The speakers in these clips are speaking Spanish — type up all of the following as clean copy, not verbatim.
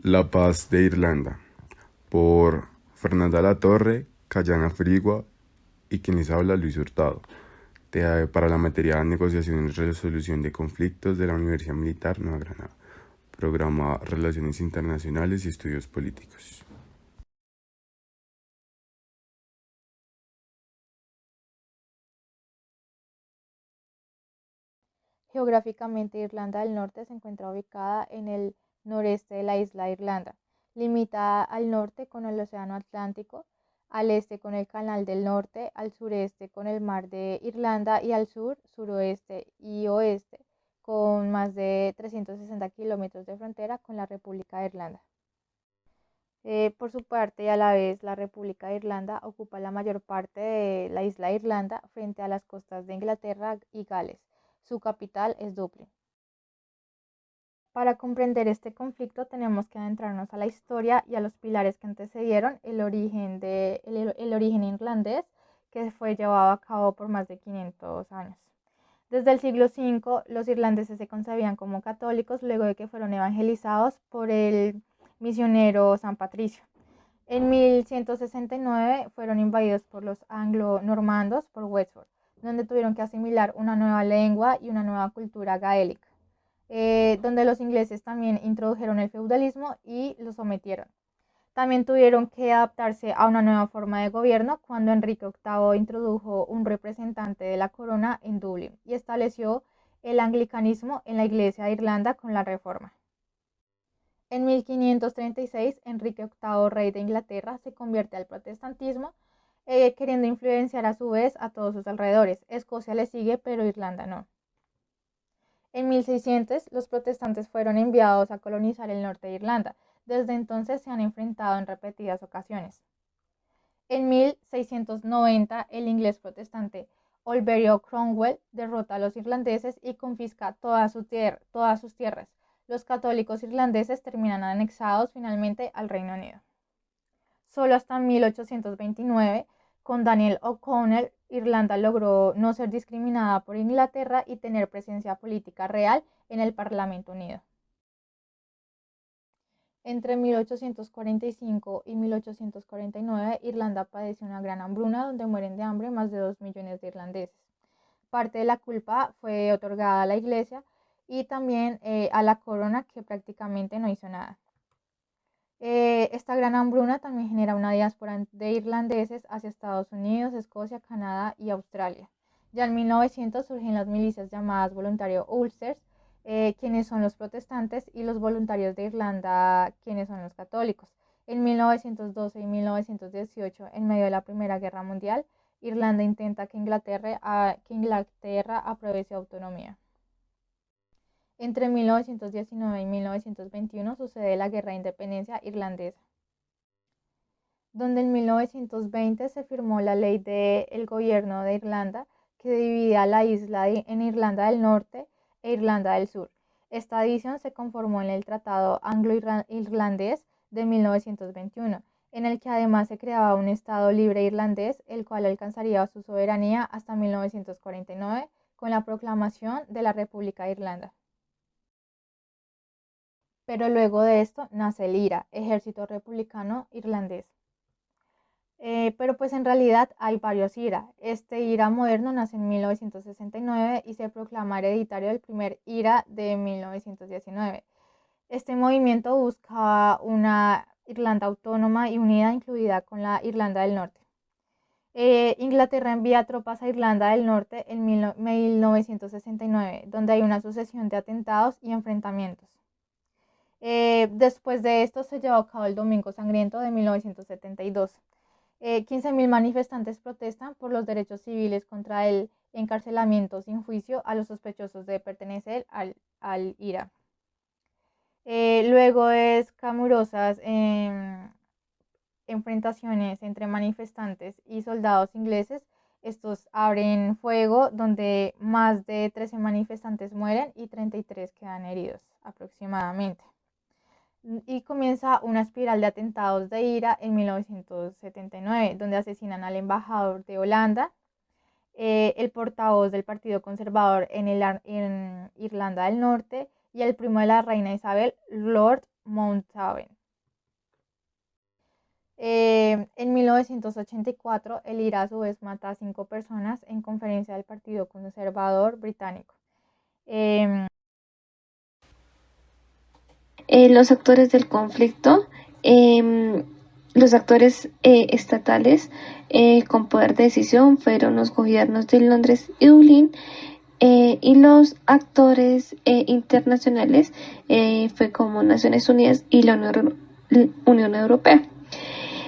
La paz de Irlanda, por Fernanda Latorre, Cayana Frigua y quien les habla, Luis Hurtado, para la materia de negociación y resolución de conflictos de la Universidad Militar Nueva Granada, programa Relaciones Internacionales y Estudios Políticos. Geográficamente, Irlanda del Norte se encuentra ubicada en el noreste de la isla de Irlanda. Limita al norte con el Océano Atlántico, al este con el Canal del Norte, al sureste con el Mar de Irlanda y al sur, suroeste y oeste con más de 360 kilómetros de frontera con la República de Irlanda. Por su parte, y a la vez, la República de Irlanda ocupa la mayor parte de la isla de Irlanda frente a las costas de Inglaterra y Gales. Su capital es Dublín. Para comprender este conflicto tenemos que adentrarnos a la historia y a los pilares que antecedieron el origen irlandés que fue llevado a cabo por más de 500 años. Desde el siglo V, los irlandeses se concebían como católicos luego de que fueron evangelizados por el misionero San Patricio. En 1169 fueron invadidos por los anglo-normandos por Wexford, donde tuvieron que asimilar una nueva lengua y una nueva cultura gaélica, donde los ingleses también introdujeron el feudalismo y lo sometieron. También tuvieron que adaptarse a una nueva forma de gobierno cuando Enrique VIII introdujo un representante de la corona en Dublín y estableció el anglicanismo en la Iglesia de Irlanda con la Reforma. En 1536, Enrique VIII, rey de Inglaterra, se convierte al protestantismo, queriendo influenciar a su vez a todos sus alrededores. Escocia le sigue, pero Irlanda no. En 1600, los protestantes fueron enviados a colonizar el norte de Irlanda. Desde entonces se han enfrentado en repetidas ocasiones. En 1690, el inglés protestante Oliverio Cromwell derrota a los irlandeses y confisca todas sus tierras. Los católicos irlandeses terminan anexados finalmente al Reino Unido. Solo hasta 1829, con Daniel O'Connell, Irlanda logró no ser discriminada por Inglaterra y tener presencia política real en el Parlamento Unido. Entre 1845 y 1849, Irlanda padece una gran hambruna donde mueren de hambre más de 2 millones de irlandeses. Parte de la culpa fue otorgada a la Iglesia y también a la corona, que prácticamente no hizo nada. Esta gran hambruna también genera una diáspora de irlandeses hacia Estados Unidos, Escocia, Canadá y Australia. Ya en 1900 surgen las milicias llamadas voluntarios Ulsters, quienes son los protestantes, y los voluntarios de Irlanda, quienes son los católicos. En 1912 y 1918, en medio de la Primera Guerra Mundial, Irlanda intenta que Inglaterra apruebe su autonomía. Entre 1919 y 1921 sucede la Guerra de Independencia Irlandesa, donde en 1920 se firmó la ley del gobierno de Irlanda que dividía la isla en Irlanda del Norte e Irlanda del Sur. Esta división se conformó en el Tratado Anglo-Irlandés de 1921, en el que además se creaba un Estado libre irlandés, el cual alcanzaría su soberanía hasta 1949 con la proclamación de la República de Irlanda. Pero luego de esto nace el IRA, Ejército Republicano Irlandés. Pero pues en realidad hay varios IRA. Este IRA moderno nace en 1969 y se proclama hereditario del primer IRA de 1919. Este movimiento buscaba una Irlanda autónoma y unida, incluida con la Irlanda del Norte. Inglaterra envía tropas a Irlanda del Norte en 1969, donde hay una sucesión de atentados y enfrentamientos. Después de esto se llevó a cabo el Domingo Sangriento de 1972. 15.000 manifestantes protestan por los derechos civiles contra el encarcelamiento sin juicio a los sospechosos de pertenecer al IRA. Luego de escamurosas enfrentaciones entre manifestantes y soldados ingleses, estos abren fuego donde más de 13 manifestantes mueren y 33 quedan heridos aproximadamente. Y comienza una espiral de atentados de IRA en 1979, donde asesinan al embajador de Holanda, el portavoz del Partido Conservador en Irlanda del Norte y el primo de la reina Isabel, Lord Mountavon. En 1984, el IRA a su vez mata a 5 personas en conferencia del Partido Conservador británico. Los actores del conflicto, los actores estatales con poder de decisión fueron los gobiernos de Londres y Dublín, y los actores internacionales fue como Naciones Unidas y la Unión Europea.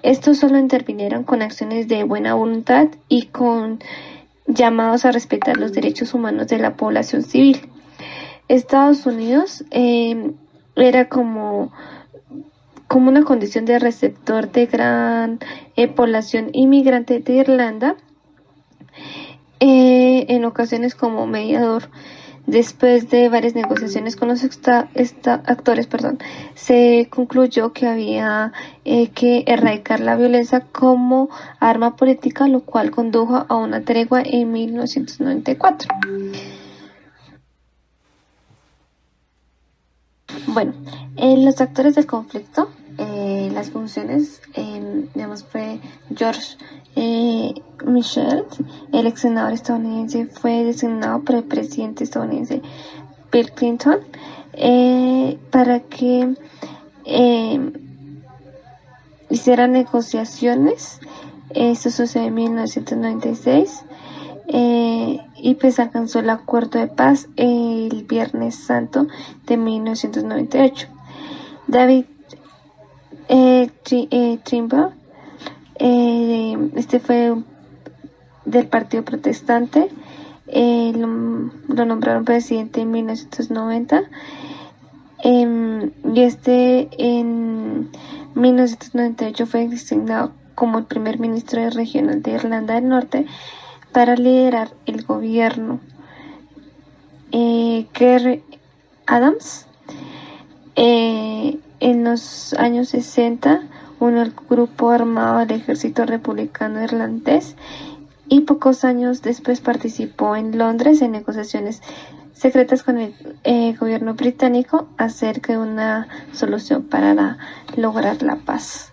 Estos solo intervinieron con acciones de buena voluntad y con llamados a respetar los derechos humanos de la población civil. Estados Unidos era como una condición de receptor de gran población inmigrante de Irlanda, en ocasiones como mediador. Después de varias negociaciones con los actores, se concluyó que había que erradicar la violencia como arma política, lo cual condujo a una tregua en 1994. Bueno, los actores del conflicto, las funciones, fue George Michel, el ex senador estadounidense, fue designado por el presidente estadounidense Bill Clinton para que hiciera negociaciones. Esto sucedió en 1996. Y pues alcanzó el acuerdo de paz el Viernes Santo de 1998. David Trimble, este fue del Partido Protestante, lo nombraron presidente en 1990, y en 1998 fue designado como el primer ministro regional de Irlanda del Norte para liderar el gobierno. Gerry Adams, en los años 60, unió al grupo armado del ejército republicano irlandés y pocos años después participó en Londres en negociaciones secretas con el gobierno británico acerca de una solución para lograr la paz.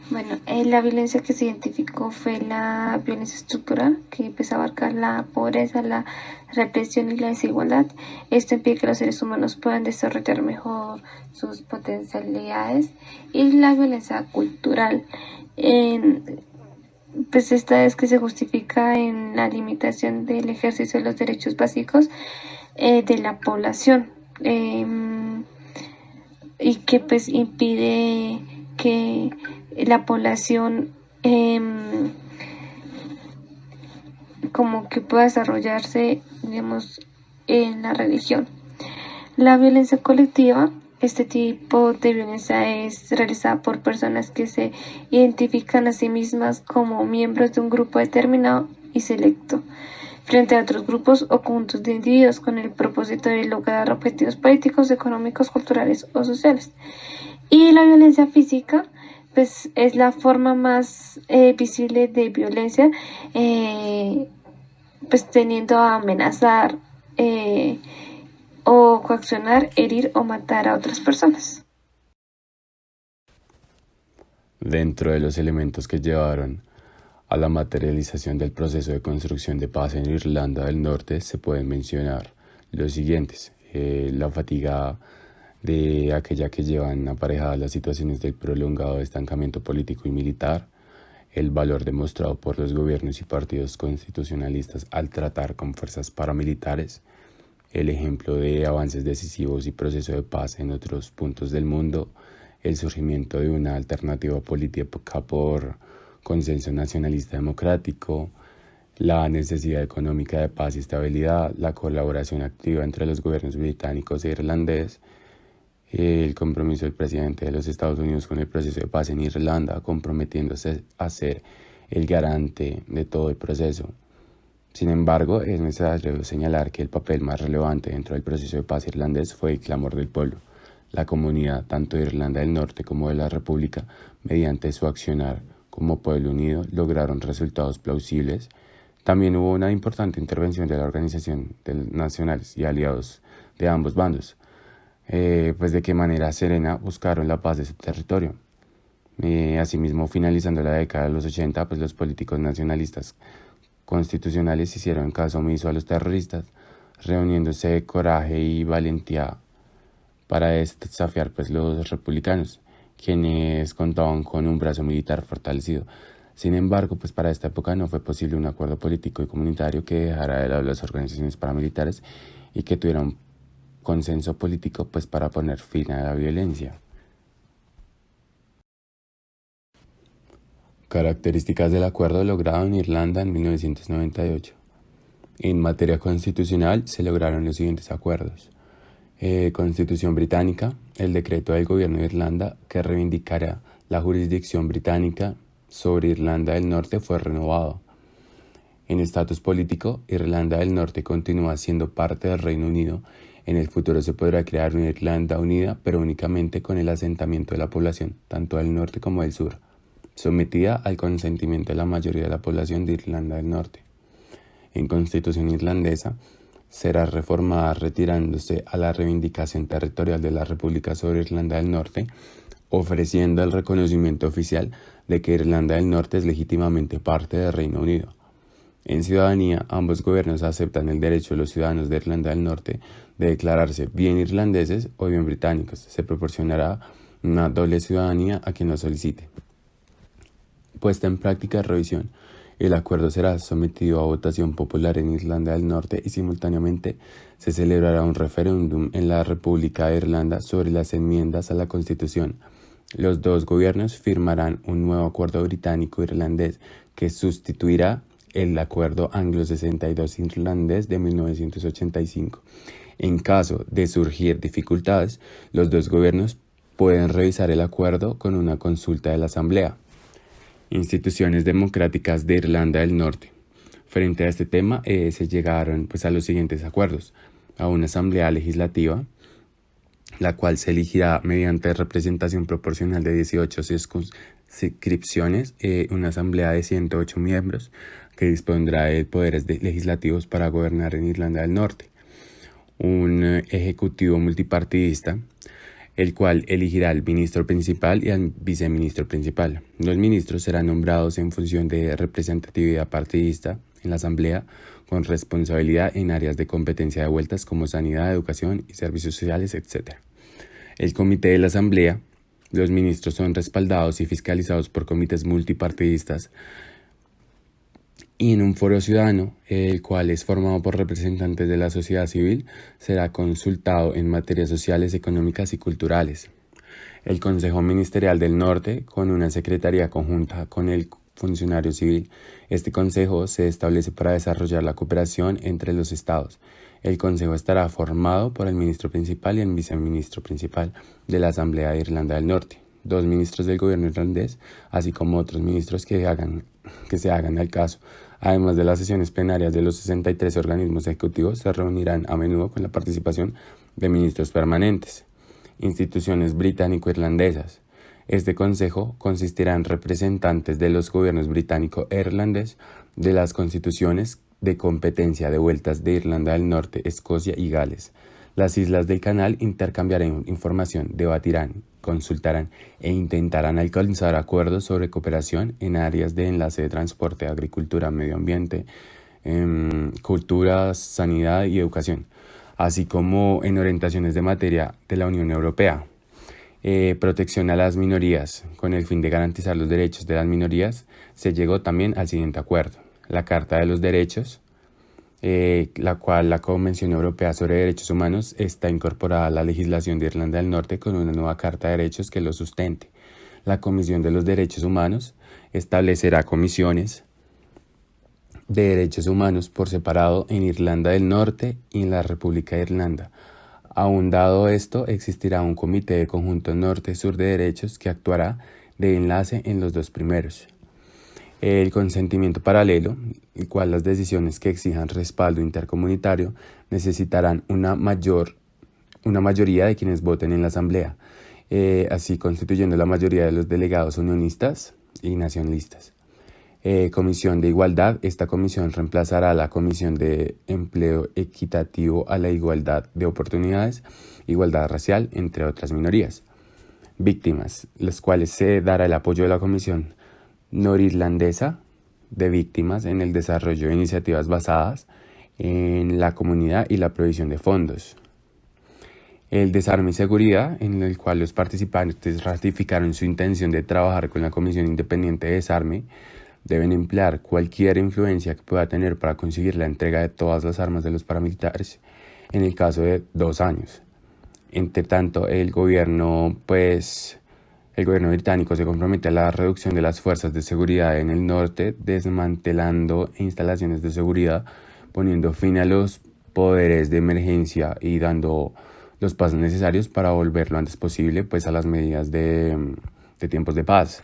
Bueno, la violencia que se identificó fue la violencia estructural, que empezó a abarcar la pobreza, la represión y la desigualdad. Esto impide que los seres humanos puedan desarrollar mejor sus potencialidades. Y la violencia cultural, pues esta es que se justifica en la limitación del ejercicio de los derechos básicos de la población, y que pues impide que la población como que pueda desarrollarse, en la religión. La violencia colectiva, este tipo de violencia es realizada por personas que se identifican a sí mismas como miembros de un grupo determinado y selecto frente a otros grupos o conjuntos de individuos con el propósito de lograr objetivos políticos, económicos, culturales o sociales. Y la violencia física, pues es la forma más visible de violencia, pues teniendo a amenazar o coaccionar, herir o matar a otras personas. Dentro de los elementos que llevaron a la materialización del proceso de construcción de paz en Irlanda del Norte se pueden mencionar los siguientes: la fatiga de aquella que llevan aparejadas las situaciones del prolongado estancamiento político y militar, el valor demostrado por los gobiernos y partidos constitucionalistas al tratar con fuerzas paramilitares, el ejemplo de avances decisivos y proceso de paz en otros puntos del mundo, el surgimiento de una alternativa política por consenso nacionalista democrático, la necesidad económica de paz y estabilidad, la colaboración activa entre los gobiernos británicos e irlandés, el compromiso del presidente de los Estados Unidos con el proceso de paz en Irlanda, comprometiéndose a ser el garante de todo el proceso. Sin embargo, es necesario señalar que el papel más relevante dentro del proceso de paz irlandés fue el clamor del pueblo. La comunidad, tanto de Irlanda del Norte como de la República, mediante su accionar como pueblo unido, lograron resultados plausibles También hubo una importante intervención de la Organización de Nacionales y aliados de ambos bandos, pues de qué manera serena buscaron la paz de su territorio. Asimismo, finalizando la década de los 80, pues los políticos nacionalistas constitucionales hicieron caso omiso a los terroristas, reuniéndose de coraje y valentía para desafiar pues los republicanos, quienes contaban con un brazo militar fortalecido. Sin embargo, pues para esta época no fue posible un acuerdo político y comunitario que dejara de lado las organizaciones paramilitares y que tuviera un consenso político pues para poner fin a la violencia. Características del acuerdo logrado en Irlanda en 1998. En materia constitucional se lograron los siguientes acuerdos. Constitución británica, el decreto del gobierno de Irlanda que reivindicara la jurisdicción británica sobre Irlanda del Norte fue renovado. En estatus político, Irlanda del Norte continúa siendo parte del Reino Unido. En el futuro se podrá crear una Irlanda unida, pero únicamente con el asentamiento de la población, tanto del norte como del sur, sometida al consentimiento de la mayoría de la población de Irlanda del Norte. En Constitución irlandesa, será reformada retirándose a la reivindicación territorial de la República sobre Irlanda del Norte, ofreciendo el reconocimiento oficial de que Irlanda del Norte es legítimamente parte del Reino Unido. En ciudadanía, ambos gobiernos aceptan el derecho de los ciudadanos de Irlanda del Norte de declararse bien irlandeses o bien británicos. Se proporcionará una doble ciudadanía a quien lo solicite. Puesta en práctica de revisión. El acuerdo será sometido a votación popular en Irlanda del Norte y simultáneamente se celebrará un referéndum en la República de Irlanda sobre las enmiendas a la Constitución. Los dos gobiernos firmarán un nuevo acuerdo británico-irlandés que sustituirá el acuerdo anglo-62 irlandés de 1985. En caso de surgir dificultades, los dos gobiernos pueden revisar el acuerdo con una consulta de la Asamblea. Instituciones democráticas de Irlanda del Norte. Frente a este tema se llegaron a los siguientes acuerdos: a una asamblea legislativa, la cual se elegirá mediante representación proporcional de 18 circunscripciones, una asamblea de 108 miembros que dispondrá de poderes legislativos para gobernar en Irlanda del Norte, un ejecutivo multipartidista, el cual elegirá al ministro principal y al viceministro principal. Los ministros serán nombrados en función de representatividad partidista en la Asamblea, con responsabilidad en áreas de competencia devueltas como sanidad, educación y servicios sociales, etc. El comité de la Asamblea, los ministros son respaldados y fiscalizados por comités multipartidistas y en un foro ciudadano, el cual es formado por representantes de la sociedad civil, será consultado en materias sociales, económicas y culturales. El Consejo Ministerial del Norte, con una secretaría conjunta con el funcionario civil. Este consejo se establece para desarrollar la cooperación entre los estados. El consejo estará formado por el ministro principal y el viceministro principal de la Asamblea de Irlanda del Norte, 2 ministros del gobierno irlandés, así como otros ministros que se hagan al caso. Además de las sesiones plenarias de los 63 organismos ejecutivos, se reunirán a menudo con la participación de ministros permanentes. Instituciones británico-irlandesas. Este consejo consistirá en representantes de los gobiernos británico e irlandés, de las constituciones de competencia devueltas de Irlanda del Norte, Escocia y Gales. Las islas del canal intercambiarán información, debatirán, consultarán e intentarán alcanzar acuerdos sobre cooperación en áreas de enlace de transporte, agricultura, medio ambiente, cultura, sanidad y educación, así como en orientaciones de materia de la Unión Europea. Protección a las minorías. Con el fin de garantizar los derechos de las minorías, se llegó también al siguiente acuerdo: la Carta de los Derechos, la cual la Convención Europea sobre Derechos Humanos está incorporada a la legislación de Irlanda del Norte con una nueva Carta de Derechos que lo sustente. La Comisión de los Derechos Humanos establecerá comisiones de derechos humanos por separado en Irlanda del Norte y en la República de Irlanda. Aun dado esto, existirá un comité de conjunto norte-sur de derechos que actuará de enlace en los dos primeros. El consentimiento paralelo, el cual las decisiones que exijan respaldo intercomunitario necesitarán una mayoría de quienes voten en la Asamblea, así constituyendo la mayoría de los delegados unionistas y nacionalistas. Comisión de Igualdad. Esta comisión reemplazará a la Comisión de Empleo Equitativo a la Igualdad de Oportunidades, Igualdad Racial, entre otras minorías. Víctimas, las cuales se dará el apoyo de la Comisión Norirlandesa de Víctimas en el desarrollo de iniciativas basadas en la comunidad y la provisión de fondos. El desarme y seguridad, en el cual los participantes ratificaron su intención de trabajar con la Comisión Independiente de Desarme, deben emplear cualquier influencia que pueda tener para conseguir la entrega de todas las armas de los paramilitares en el caso de 2 años. Entre tanto, el gobierno británico se compromete a la reducción de las fuerzas de seguridad en el norte, desmantelando instalaciones de seguridad, poniendo fin a los poderes de emergencia y dando los pasos necesarios para volver lo antes posible pues, a las medidas de tiempos de paz.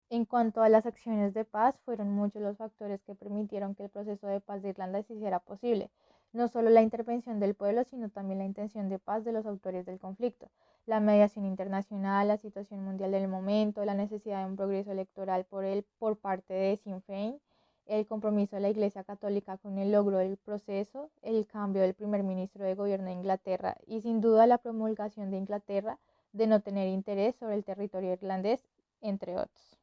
En cuanto a las acciones de paz, fueron muchos los factores que permitieron que el proceso de paz de Irlanda se hiciera posible. No solo la intervención del pueblo, sino también la intención de paz de los autores del conflicto, la mediación internacional, la situación mundial del momento, la necesidad de un progreso electoral por parte de Sinn Féin, el compromiso de la Iglesia Católica con el logro del proceso, el cambio del primer ministro de gobierno de Inglaterra y sin duda la promulgación de Inglaterra de no tener interés sobre el territorio irlandés, entre otros.